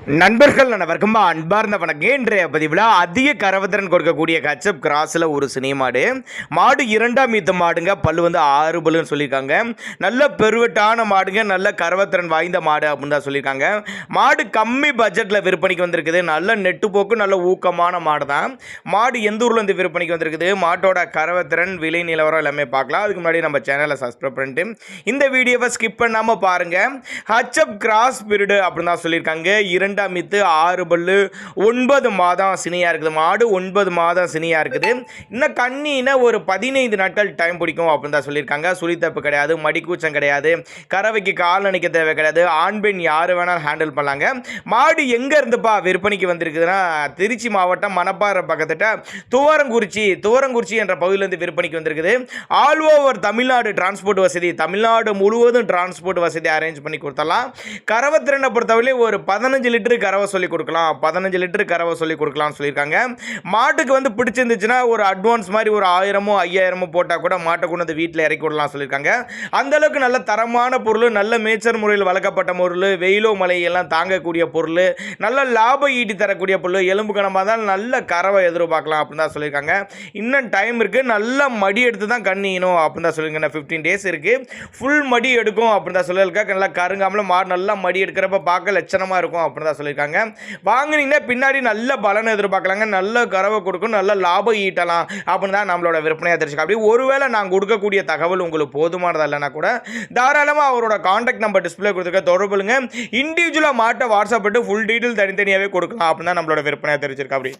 நண்பர்கள் அனைவருக்கும் அன்பார்ந்த வணக்கம். இன்றைய பதிவில் அதிக கறவைத்திறன் கொடுக்கக்கூடிய ஹெச்எப் கிராஸில் ஒரு சினை மாடு. மாடு இரண்டாம் ஈத்து மாடுங்க. பல்லு வந்து 6 பல்லுன்னு சொல்லியிருக்காங்க. நல்ல பெருவெட்டான மாடுங்க. நல்ல கறவைத்திறன் வாய்ந்த மாடு அப்படின்னு தான் சொல்லியிருக்காங்க. மாடு கம்மி பட்ஜெட்டில் விற்பனைக்கு வந்திருக்குது. நல்ல நெட்டுப்போக்கு நல்ல ஊக்கமான மாடு தான். மாடு எந்த ஊர்லேருந்து விற்பனைக்கு வந்திருக்குது, மாட்டோட கறவைத்திறன் விலை நிலவரம் எல்லாமே பார்க்கலாம். அதுக்கு முன்னாடி நம்ம சேனலை சப்ஸ்கிரைப் பண்ணிட்டு இந்த வீடியோவை ஸ்கிப் பண்ணாமல் பாருங்கள். ஹெச்எப் கிராஸ் பீரியடு அப்படின்னு தான் சொல்லியிருக்காங்க. இரண்டாம் ஈத்து 6 பல்லு 9 மாதம் சினியாக இருக்குது. மாடு 9 மாதம் சினியாக இருக்குது. இன்னும் கண்ணினா ஒரு 15 நாட்கள் டைம் பிடிக்கும் அப்படின்னு தான் சொல்லியிருக்காங்க. சுழித்தப்பு கிடையாது, மடிக்கூச்சம் கிடையாது, கறவைக்கு கால் அணைக்க தேவை கிடையாது. ஆண் பெண் யார் வேணாலும் ஹேண்டில் பண்ணலாங்க. மாடு எங்கே இருந்துப்பா விற்பனைக்கு வந்திருக்குதுன்னா, திருச்சி மாவட்டம் மணப்பாறை பக்கத்துட்ட துவரங்குறிச்சி என்ற பகுதியிலேருந்து விற்பனைக்கு வந்திருக்குது. ஆல் ஓவர் தமிழ்நாடு டிரான்ஸ்போர்ட் வசதி, தமிழ்நாடு முழுவதும் டிரான்ஸ்போர்ட் வசதி அரேஞ்ச் பண்ணி கொடுத்தலாம். கறவைத்திறனை பொறுத்தவரை ஒரு 15 லிட்டரு கறவை சொல்லி கொடுக்கலாம், 15 லிட்டரு கறவை சொல்லி கொடுக்கலாம்னு சொல்லியிருக்காங்க. மாட்டுக்கு வந்து பிடிச்சிருந்துச்சுன்னா ஒரு அட்வான்ஸ் மாதிரி ஒரு 1000மோ 5000மோ போட்டால் கூட மாட்டை கொண்டு வந்து வீட்டில் இறக்கி விடலாம் சொல்லியிருக்காங்க. அந்தளவுக்கு நல்ல தரமான பொருள், நல்ல மேய்ச்சல் முறையில் வளர்க்கப்பட்ட பொருள், வெயிலோ மழையெல்லாம் தாங்கக்கூடிய பொருள், நல்ல லாபம் ஈட்டி தரக்கூடிய பொருள், எலும்பு கணமாக தான் நல்ல கறவை எதிர்பார்க்கலாம் அப்படின்னு தான் சொல்லியிருக்காங்க. இன்னும் டைம் இருக்குது. நல்ல மடி எடுத்து தான் கண்ணியணும் அப்படின்னு தான் சொல்லியிருக்காங்க. 15 டேஸ் இருக்குது. ஃபுல் மடி எடுக்கும் அப்படின்னு தான் சொல்லியிருக்காங்க. நல்லா கருங்காமல் மாடு நல்லா மடி எடுக்கிறப்ப பார்க்க லட்சணமாக இருக்கும் அப்படின்னு தான் சொல்லியிருக்காங்க. வாங்கினீங்கன்னா பின்னாடி நல்ல பலன் எதிர்பார்க்கலாங்க. நல்ல கறவை கொடுக்கும், நல்ல லாபம் ஈட்டலாம் அப்படின்னு தான் நம்மளோட விற்பனையாக தெரிஞ்சுக்க. அப்படி ஒருவேளை நான் கொடுக்கக்கூடிய தகவல் உங்களுக்கு போதுமானதா இல்லைனா கூட தாராளமாக அவரோட கான்டாக்ட் நம்பர் டிஸ்பிளே கொடுத்துருக்க தொடர்புங்க. இண்டிவிஜுவலாக மாட்டை வாட்ஸ்அப் பண்ணி ஃபுல் டீட்டெயில் தனித்தனியாகவே கொடுக்கலாம் அப்படின்னு தான் நம்மளோட விற்பனையாக தெரிஞ்சிருக்கா. அப்படி